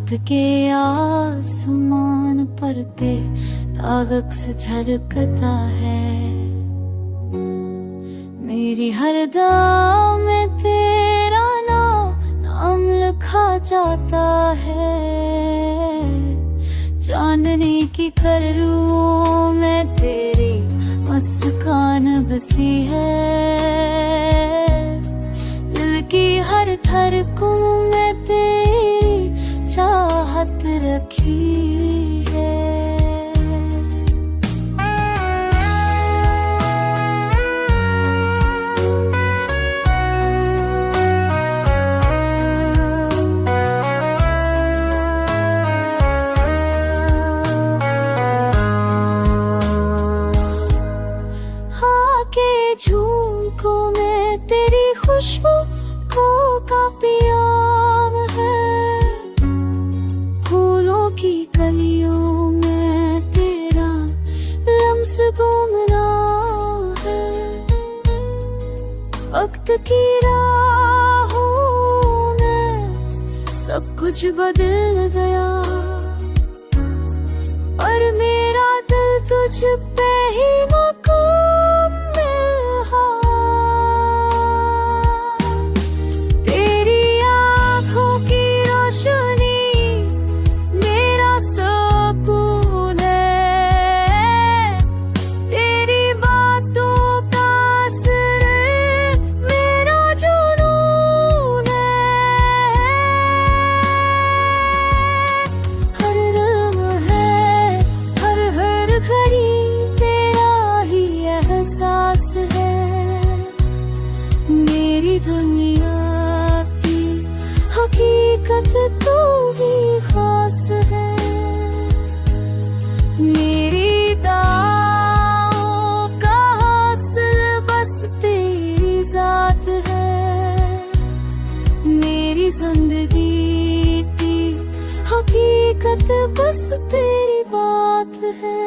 रात के आसमान पर तेरा अक्स झलकता है। मेरी हर दुआ में तेरा नाम लिखा जाता है। चांदनी की करूओं में तेरी मुस्कान बसी है। दिल की हर धड़कन में तेरी चाहत रखी है। के झुमकों में तेरी खुशबू को का पियाम है। फूलों की कलियों में तेरा लम्स गुमनाम है। वक्त की राहों में सब कुछ बदल गया, और मेरा दिल तुझ पे ही मुकम्मल है। तेरी आँखों की रोशनी मेरा सुकून है। तेरी बातों का असर मेरा जुनून है। हर लम्हा है, हर घड़ी तेरा ही एहसास है। मेरी दुनिया की हकीकत तू ही खास है। मेरी दुआओं का हासिल बस तेरी जात है। मेरी जिंदगी की हकीकत बस तेरी बात है।